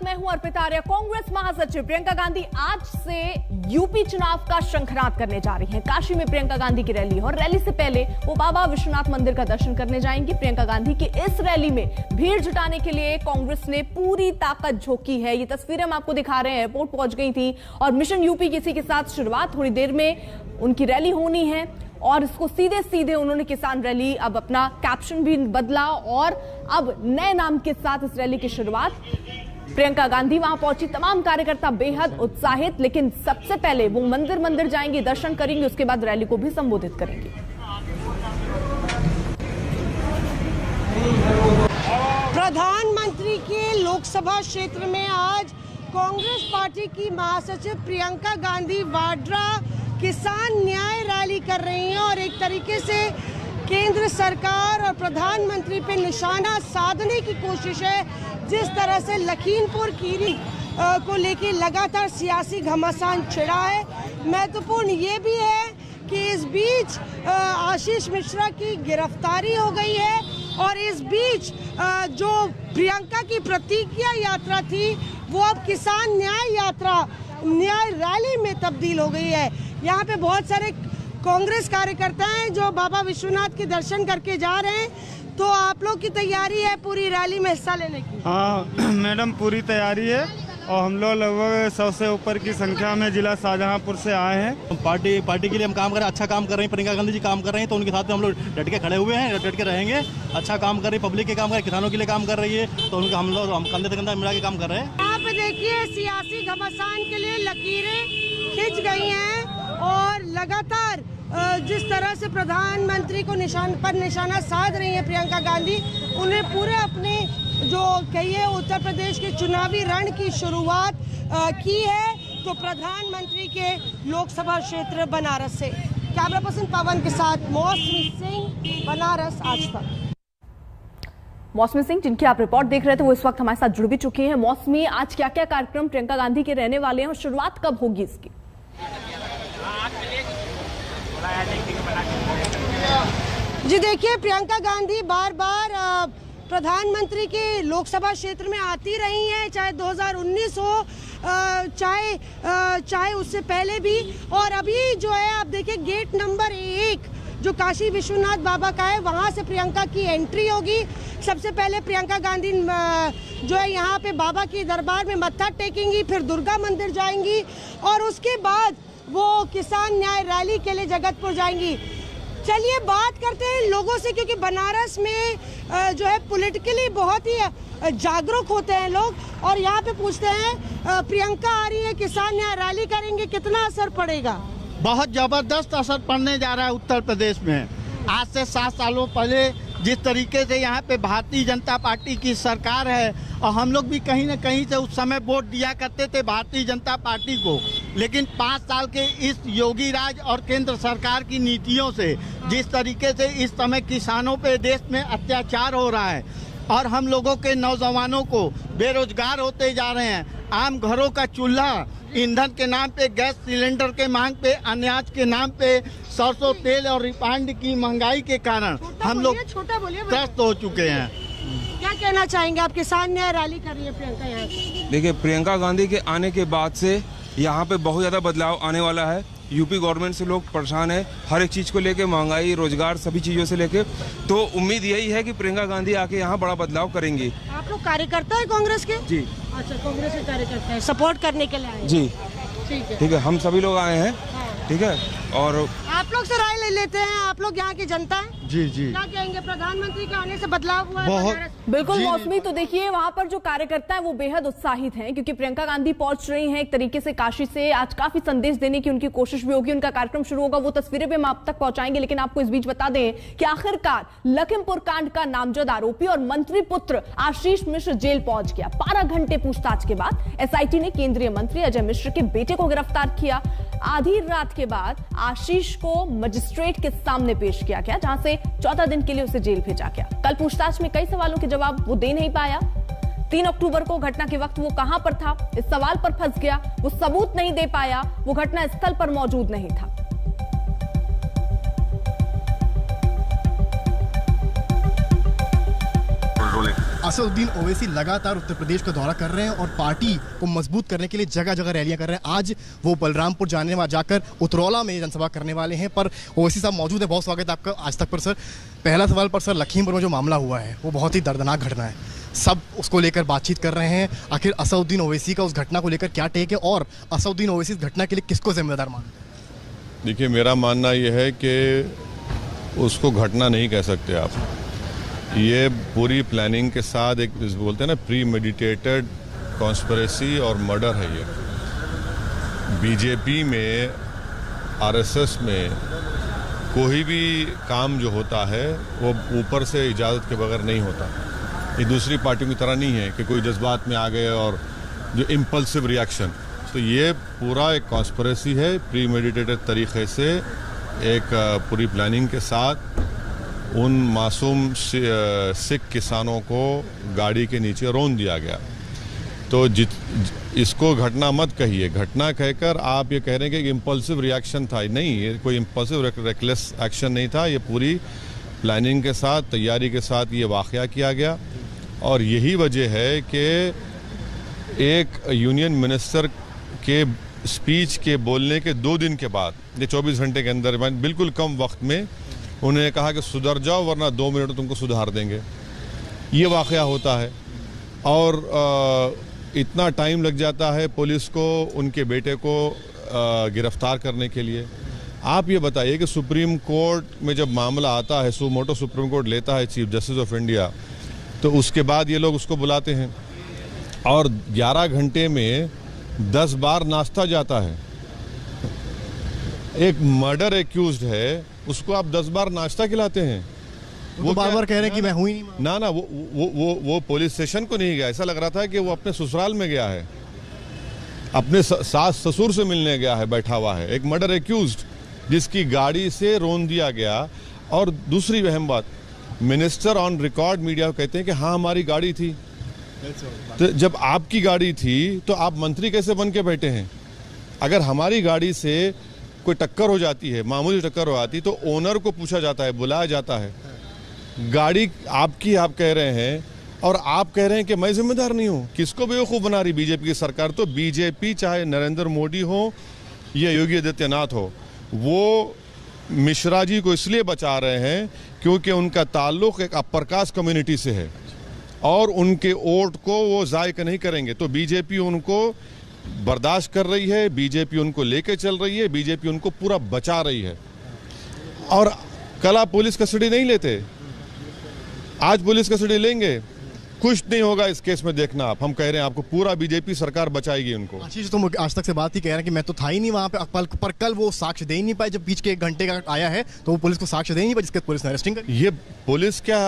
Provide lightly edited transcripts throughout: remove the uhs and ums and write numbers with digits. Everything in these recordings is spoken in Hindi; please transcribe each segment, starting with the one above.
मैं हूं अर्पिता आर्य। कांग्रेस महासचिव प्रियंका गांधी आज से यूपी चुनाव का शंखनाद करने जा रही हैं। काशी में प्रियंका गांधी की रैली और रैली से पहले वो बाबा विश्वनाथ मंदिर का दर्शन करने जाएंगी। प्रियंका गांधी की इस रैली में भीड़ जुटाने के लिए कांग्रेस ने पूरी ताकत झोंकी है। ये तस्वीरें हम आपको दिखा रहे हैं, एयरपोर्ट पहुंच गई थी और मिशन यूपी किसी के साथ शुरुआत, थोड़ी देर में उनकी रैली होनी है और इसको सीधे सीधे उन्होंने किसान रैली, अब अपना कैप्शन भी बदला और अब नए नाम के साथ इस रैली की शुरुआत। प्रियंका गांधी वहां पहुंची, तमाम कार्यकर्ता बेहद उत्साहित, लेकिन सबसे पहले वो मंदिर मंदिर जाएंगी, दर्शन करेंगी, उसके बाद रैली को भी संबोधित करेंगी। प्रधानमंत्री के लोकसभा क्षेत्र में आज कांग्रेस पार्टी की महासचिव प्रियंका गांधी वाड्रा किसान न्याय रैली कर रही हैं और एक तरीके से केंद्र सरकार और प्रधानमंत्री पे निशाना साधने की कोशिश है। जिस तरह से लखीमपुर खीरी को लेकर लगातार सियासी घमासान छिड़ा है। महत्वपूर्ण ये भी है कि इस बीच आशीष मिश्रा की गिरफ्तारी हो गई है और इस बीच जो प्रियंका की प्रतिज्ञा यात्रा थी वो अब किसान न्याय यात्रा, न्याय रैली में तब्दील हो गई है। यहाँ पे बहुत सारे कांग्रेस कार्यकर्ता हैं जो बाबा विश्वनाथ के दर्शन करके जा रहे हैं। तो आप लोग की तैयारी है पूरी रैली में हिस्सा लेने की? हाँ मैडम, पूरी तैयारी है और हम लोग लगभग 100 से ऊपर की संख्या में जिला शाहजहांपुर से आए हैं। पार्टी के लिए हम काम कर रहे हैं, अच्छा काम कर रहे हैं। प्रियंका गांधी जी काम कर रहे हैं तो उनके साथ में हम लोग डट के खड़े हुए हैं, डट के रहेंगे। अच्छा काम कर रही है, पब्लिक के काम कर रही है, किसानों के लिए काम कर रही है, तो उनका हम कंधे से कंधा मिला के काम कर रहे हैं। यहाँ पे देखिए सियासी घमासान के लिए लकीरें खिंच गई हैं और लगातार जिस तरह से प्रधानमंत्री को निशाना साध रही है प्रियंका गांधी, उन्हें पूरे अपने जो कहिए उत्तर प्रदेश के चुनावी रण की शुरुआत की है। तो प्रधानमंत्री के लोकसभा क्षेत्र बनारस से कैमरा पर्सन पवन के साथ मौसमी सिंह, बनारस आज तक। मौसमी सिंह, जिनकी आप रिपोर्ट देख रहे थे, वो इस वक्त हमारे साथ जुड़ भी चुकी हैं। मौसमी, आज क्या क्या कार्यक्रम प्रियंका गांधी के रहने वाले हैं और शुरुआत कब होगी इसकी? जी देखिए, प्रियंका गांधी बार बार प्रधानमंत्री के लोकसभा क्षेत्र में आती रही हैं, चाहे 2019 हो, चाहे उससे पहले भी। और अभी जो है आप देखिए गेट नंबर 1 जो काशी विश्वनाथ बाबा का है, वहाँ से प्रियंका की एंट्री होगी। सबसे पहले प्रियंका गांधी जो है यहाँ पे बाबा के दरबार में मत्था टेकेंगी, फिर दुर्गा मंदिर जाएंगी और उसके बाद वो किसान न्याय रैली के लिए जगतपुर जाएंगी। चलिए बात करते हैं लोगों से, क्योंकि बनारस में जो है पॉलिटिकली बहुत ही जागरूक होते हैं लोग और यहाँ पे पूछते हैं प्रियंका आ रही है, किसान न्याय रैली करेंगे, कितना असर पड़ेगा? बहुत जबरदस्त असर पड़ने जा रहा है उत्तर प्रदेश में। आज से 7 सालों पहले जिस तरीके से यहाँ पे भारतीय जनता पार्टी की सरकार है और हम लोग भी कहीं न कहीं से उस समय वोट दिया करते थे भारतीय जनता पार्टी को, लेकिन 5 साल के इस योगी राज और केंद्र सरकार की नीतियों से जिस तरीके से इस समय किसानों पे देश में अत्याचार हो रहा है और हम लोगों के नौजवानों को बेरोजगार होते जा रहे हैं, आम घरों का चूल्हा ईंधन के नाम पे, गैस सिलेंडर के मांग पे, अनाज के नाम पे, सरसों तेल और रिफाइंड की महंगाई के कारण हम लोग त्रस्त हो चुके हैं। क्या कहना चाहेंगे आप? किसान न्याय रैली कर रही है प्रियंका यहाँ से। देखिए, प्रियंका गांधी के आने के बाद से यहाँ पे बहुत ज़्यादा बदलाव आने वाला है। यूपी गवर्नमेंट से लोग परेशान है, हर एक चीज़ को लेके, महंगाई, रोजगार, सभी चीज़ों से लेके। तो उम्मीद यही है कि प्रियंका गांधी आके यहाँ बड़ा बदलाव करेंगी। आप लोग कार्यकर्ता है कांग्रेस के? जी। अच्छा, कांग्रेस के कार्यकर्ता है, सपोर्ट करने के लिए आए? जी ठीक है, हम सभी लोग आए हैं। ठीक है, और आप लोग से राय ले लेते हैं, आप लोग यहाँ की जनता है। जी क्या कहेंगे? प्रधानमंत्री के आने से बदलाव हुआ है बहुत। बिल्कुल मौसमी, तो देखिए वहां पर जो कार्यकर्ता है वो बेहद उत्साहित हैं क्योंकि प्रियंका गांधी पहुंच रही हैं एक तरीके से काशी से। आज काफी संदेश देने की उनकी कोशिश भी होगी। उनका कार्यक्रम शुरू होगा, वो तस्वीरें भी हम आप तक पहुंचाएंगे, लेकिन आपको इस बीच बता दें कि आखिरकार लखीमपुर कांड का नामजद आरोपी और मंत्री पुत्र आशीष मिश्र जेल पहुंच गया। 12 घंटे पूछताछ के बाद एसआईटी ने केंद्रीय मंत्री अजय मिश्र के बेटे को गिरफ्तार किया। आधी रात के बाद आशीष को मजिस्ट्रेट के सामने पेश किया गया, जहां से 14 दिन के लिए उसे जेल भेजा गया। कल पूछताछ में कई सवालों के जवाब वो दे नहीं पाया। 3 अक्टूबर को घटना के वक्त वो कहां पर था, इस सवाल पर फंस गया। वो सबूत नहीं दे पाया, वो घटना स्थल पर मौजूद नहीं था। असदुद्दीन ओवैसी लगातार उत्तर प्रदेश का दौरा कर रहे हैं और पार्टी को मजबूत करने के लिए जगह जगह रैलियां कर रहे हैं। आज वो बलरामपुर जाकर उतरौला में जनसभा करने वाले हैं। पर ओवैसी साहब मौजूद है, बहुत स्वागत है आपका आज तक पर सर। पहला सवाल पर सर, लखीमपुर में जो मामला हुआ है वो बहुत ही दर्दनाक घटना है, सब उसको लेकर बातचीत कर रहे हैं। आखिर असदुद्दीन ओवैसी का उस घटना को लेकर क्या टेक है और असदुद्दीन ओवैसी इस घटना के लिए किसको जिम्मेदार मानते हैं? देखिए, मेरा मानना यह है कि उसको घटना नहीं कह सकते आप। ये पूरी प्लानिंग के साथ एक बोलते हैं ना, प्री मेडिटेटेड कॉन्स्पिरेसी और मर्डर है। ये बीजेपी में, आरएसएस में कोई भी काम जो होता है वो ऊपर से इजाज़त के बगैर नहीं होता। ये दूसरी पार्टियों की तरह नहीं है कि कोई जज्बात में आ गए और जो इम्पल्सिव रिएक्शन। तो ये पूरा एक कॉन्स्पिरेसी है, प्री मेडिटेटेड तरीके से एक पूरी प्लानिंग के साथ उन मासूम सिख किसानों को गाड़ी के नीचे रौंद दिया गया। तो इसको घटना मत कहिए, घटना कहकर आप ये कह रहे हैं कि इम्पल्सिव रिएक्शन था। नहीं, ये कोई इम्पल्सिव रेकलेस एक्शन नहीं था। ये पूरी प्लानिंग के साथ, तैयारी के साथ ये वाक़या किया गया। और यही वजह है कि एक यूनियन मिनिस्टर के स्पीच के बोलने के 2 दिन के बाद, ये 24 घंटे के अंदर, बिल्कुल कम वक्त में उन्होंने कहा कि सुधर जाओ वरना 2 मिनट में तुमको सुधार देंगे। ये वाक़या होता है और इतना टाइम लग जाता है पुलिस को उनके बेटे को गिरफ्तार करने के लिए। आप ये बताइए कि सुप्रीम कोर्ट में जब मामला आता है, सुमोटो सुप्रीम कोर्ट लेता है चीफ जस्टिस ऑफ इंडिया, तो उसके बाद ये लोग उसको बुलाते हैं और 11 घंटे में 10 बार नाश्ता जाता है। एक मर्डर एक्यूज्ड है, उसको आप 10 बार नाश्ता खिलाते हैं। वो बार बार कह रहे हैं कि मैं हूं ही नहीं। ना वो पुलिस स्टेशन को नहीं गया, ऐसा लग रहा था कि वो अपने ससुराल में गया है, अपने सास ससुर से मिलने गया है, बैठा हुआ है। एक मर्डर एक्यूज्ड जिसकी गाड़ी से रौंद दिया गया। और दूसरी अहम बात, मिनिस्टर ऑन रिकॉर्ड मीडिया को कहते हैं कि हाँ हमारी गाड़ी थी। तो जब आपकी गाड़ी थी तो आप मंत्री कैसे बन के बैठे हैं? अगर हमारी गाड़ी से कोई टक्कर हो जाती है, मामूली टक्कर हो जाती, तो ओनर को पूछा जाता है, बुलाया जाता है। गाड़ी आपकी, आप कह रहे हैं और आप कह रहे हैं कि मैं जिम्मेदार नहीं हूं। किसको बेवकूफ़ बना रही बीजेपी की सरकार? तो बीजेपी चाहे नरेंद्र मोदी हो या योगी आदित्यनाथ हो, वो मिश्रा जी को इसलिए बचा रहे हैं क्योंकि उनका ताल्लुक एक अपर कास्ट कम्युनिटी से है और उनके वोट को वो ज़ायका नहीं करेंगे। तो बीजेपी उनको बर्दाश्त कर रही है, बीजेपी उनको लेके चल रही है, बीजेपी उनको पूरा बचा रही है। और कल आप पुलिस कस्टडी नहीं लेते, आज पुलिस कस्टडी लेंगे, कुछ नहीं होगा इस केस में। देखना आप, हम कह रहे हैं आपको, पूरा बीजेपी सरकार बचाएगी उनको। आशीष, तुम आज तक से बात ही कह रहे हैं कि मैं तो था ही नहीं वहाँ पे, पर कल वो साक्ष्य दे ही नहीं पाए। जब बीच के 1 घंटे का आया है तो वो पुलिस को साक्ष्य दे ही नहीं पाए, जिसके पुलिस ने अरेस्टिंग कर। ये पुलिस क्या,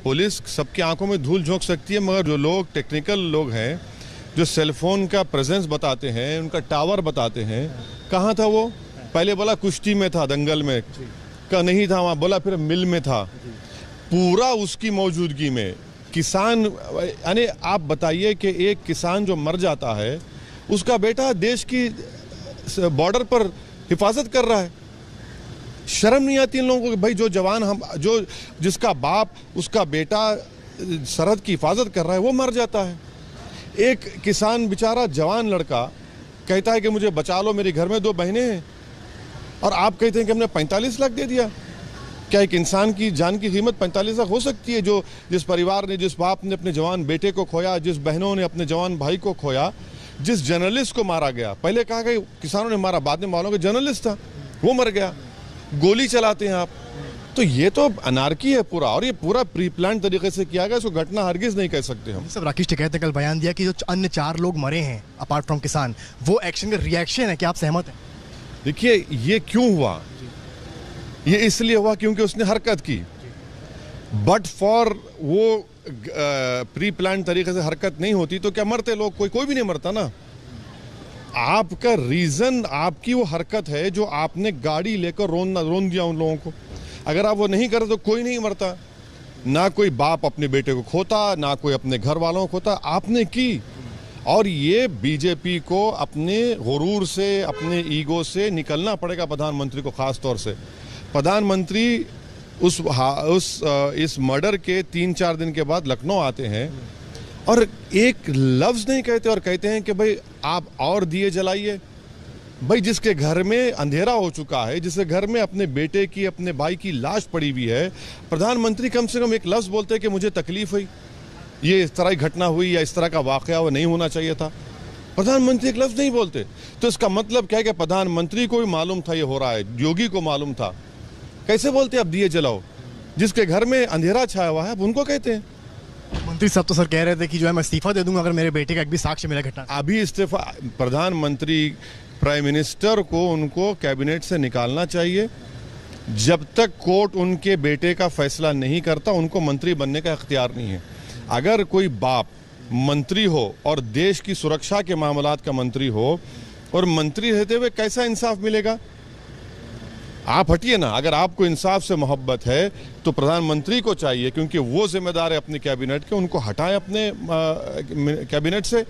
पुलिस सबकी आंखों में धूल झोंक सकती है, मगर जो लोग टेक्निकल लोग हैं, जो सेलफोन का प्रेजेंस बताते हैं, उनका टावर बताते हैं, कहाँ था वो? पहले बोला कुश्ती में था, दंगल में का नहीं था वहाँ, बोला फिर मिल में था। पूरा उसकी मौजूदगी में किसान, यानी आप बताइए कि एक किसान जो मर जाता है, उसका बेटा देश की बॉर्डर पर हिफाजत कर रहा है। शर्म नहीं आती इन लोगों को कि भाई जो जवान हम, जो जिसका बाप, उसका बेटा सरहद की हिफाजत कर रहा है, वो मर जाता है। एक किसान बेचारा जवान लड़का कहता है कि मुझे बचा लो, मेरे घर में 2 बहनें हैं, और आप कहते हैं कि हमने 45 लाख दे दिया। क्या एक इंसान की जान की कीमत 45 लाख हो सकती है? जो जिस परिवार ने, जिस बाप ने अपने जवान बेटे को खोया, जिस बहनों ने अपने जवान भाई को खोया, जिस जर्नलिस्ट को मारा गया, पहले कहा कि किसानों ने मारा, बाद में मालूम कि जर्नलिस्ट था, वो मर गया। गोली चलाते हैं आप, तो ये तो अनारकी है पूरा, और ये पूरा प्री प्लान तरीके से किया गया। इसको घटना हरगिज नहीं कह सकते हम। सब राकेश टिकैत ने कल बयान दिया कि जो अन्य 4 लोग मरे हैं अपार्ट फ्रॉम किसान, वो एक्शन का रिएक्शन है। क्या आप सहमत हैं? देखिए, ये क्यों हुआ? ये इसलिए हुआ क्योंकि उसने हरकत की। बट फॉर वो प्री प्लान तरीके से हरकत नहीं होती तो क्या मरते लोग? कोई भी नहीं मरता ना। आपका रीजन, आपकी वो हरकत है जो आपने गाड़ी लेकर रोन दिया उन लोगों को। अगर आप वो नहीं करते तो कोई नहीं मरता। ना कोई बाप अपने बेटे को खोता, ना कोई अपने घर वालों को खोता, आपने की। और ये बीजेपी को अपने गुरूर से, अपने ईगो से निकलना पड़ेगा प्रधानमंत्री को। खास तौर से प्रधानमंत्री इस मर्डर के 3-4 दिन के बाद लखनऊ आते हैं और एक लफ्ज नहीं कहते और कहते हैं कि भाई आप और दिए जलाइए। भाई जिसके घर में अंधेरा हो चुका है, जिसके घर में अपने बेटे की, अपने भाई की लाश पड़ी हुई है, प्रधानमंत्री कम से कम एक लफ्ज बोलते हैं कि मुझे तकलीफ हुई, ये इस तरह की घटना हुई या इस तरह का वाकया वो नहीं होना चाहिए था। प्रधानमंत्री एक लफ्ज नहीं बोलते। तो इसका मतलब क्या है कि प्रधानमंत्री को भी मालूम था ये हो रहा है, योगी को मालूम था। कैसे बोलते अब दिए जलाओ? जिसके घर में अंधेरा छाया हुआ है अब उनको कहते हैं। मंत्री साहब तो सर कह रहे थे कि जो है मैं इस्तीफा दे दूंगा अगर मेरे बेटे का एक भी साक्ष्य मिला घटना। अभी इस्तीफा प्रधानमंत्री, प्राइम मिनिस्टर को उनको कैबिनेट से निकालना चाहिए। जब तक कोर्ट उनके बेटे का फैसला नहीं करता उनको मंत्री बनने का इख्तियार नहीं है। अगर कोई बाप मंत्री हो और देश की सुरक्षा के मामलात का मंत्री हो और मंत्री रहते हुए कैसा इंसाफ मिलेगा? आप हटिए ना, अगर आपको इंसाफ से मोहब्बत है तो प्रधानमंत्री को चाहिए, क्योंकि वो जिम्मेदार है अपनी कैबिनेट के, उनको हटाएं अपने कैबिनेट से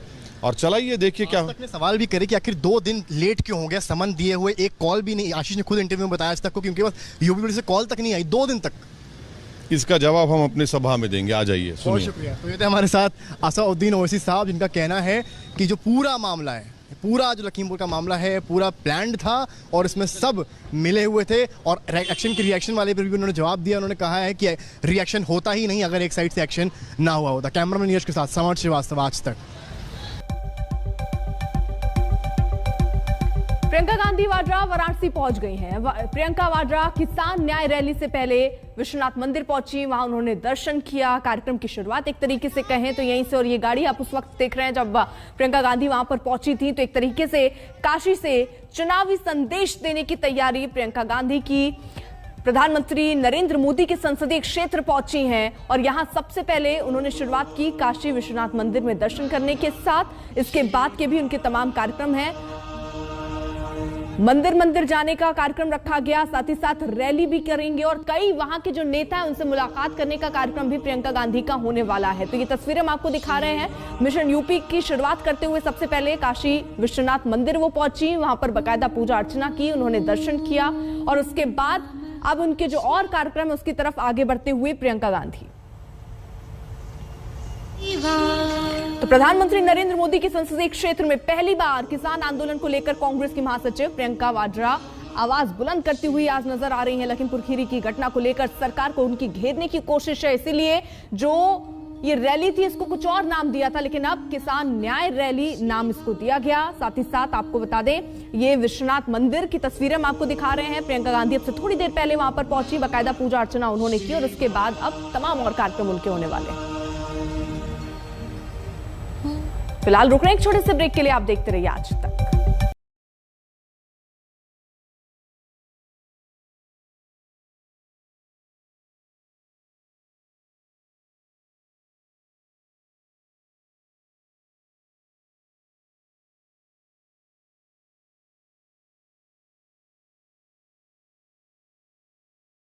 और चलाइए। देखिए क्या ने सवाल भी करे कि आखिर 2 दिन लेट क्यों हो गया, समन दिए हुए, एक कॉल भी नहीं। आशीष ने खुद इंटरव्यू में बताया आज तक को, क्योंकि बस यूपी से कॉल तक नहीं आई 2 दिन तक। इसका जवाब हम अपनी सभा में देंगे, आ जाइए। बहुत शुक्रिया। तो ये थे हमारे साथ असाउद्दीन ओवैसी साहब, जिनका कहना है कि जो पूरा मामला है, पूरा जो लखीमपुर का मामला है, पूरा प्लान्ड था और इसमें सब मिले हुए थे। और एक्शन की रिएक्शन वाले पर भी उन्होंने जवाब दिया। उन्होंने कहा है कि रिएक्शन होता ही नहीं अगर एक साइड से एक्शन ना हुआ होता। कैमरामैन नीरज के साथ समर श्रीवास्तव, आज तक। प्रियंका गांधी वाड्रा वाराणसी पहुंच गई हैं। प्रियंका वाड्रा किसान न्याय रैली से पहले विश्वनाथ मंदिर पहुंची, वहां उन्होंने दर्शन किया। कार्यक्रम की शुरुआत एक तरीके से कहें तो यहीं से, और ये गाड़ी आप उस वक्त देख रहे हैं जब प्रियंका गांधी वहां पर पहुंची थी, तो एक तरीके से काशी से चुनावी संदेश देने की तैयारी प्रियंका गांधी की। प्रधानमंत्री नरेंद्र मोदी के संसदीय क्षेत्र पहुंची हैं और यहां सबसे पहले उन्होंने शुरुआत की काशी विश्वनाथ मंदिर में दर्शन करने के साथ। इसके बाद के भी उनके तमाम कार्यक्रम हैं। मंदिर जाने का कार्यक्रम रखा गया, साथ ही साथ रैली भी करेंगे और कई वहां के जो नेता हैं उनसे मुलाकात करने का कार्यक्रम भी प्रियंका गांधी का होने वाला है। तो ये तस्वीरें हम आपको दिखा रहे हैं। मिशन यूपी की शुरुआत करते हुए सबसे पहले काशी विश्वनाथ मंदिर वो पहुंची, वहां पर बाकायदा पूजा अर्चना की, उन्होंने दर्शन किया और उसके बाद अब उनके जो और कार्यक्रम है उसकी तरफ आगे बढ़ते हुए प्रियंका गांधी। तो प्रधानमंत्री नरेंद्र मोदी के संसदीय क्षेत्र में पहली बार किसान आंदोलन को लेकर कांग्रेस की महासचिव प्रियंका वाड्रा आवाज बुलंद करती हुई आज नजर आ रही हैं। लखीमपुर खीरी की घटना को लेकर सरकार को उनकी घेरने की कोशिश है, इसीलिए जो ये रैली थी इसको कुछ और नाम दिया था, लेकिन अब किसान न्याय रैली नाम इसको दिया गया। साथ ही साथ आपको बता दें, ये विश्वनाथ मंदिर की तस्वीरें हम आपको दिखा रहे हैं। प्रियंका गांधी अब से थोड़ी देर पहले वहां पर पहुंची, बाकायदा पूजा अर्चना उन्होंने की और उसके बाद अब तमाम और कार्यक्रम उनके होने वाले हैं। फिलहाल रुक रहे हैं एक छोटे से ब्रेक के लिए, आप देखते रहिए आज तक।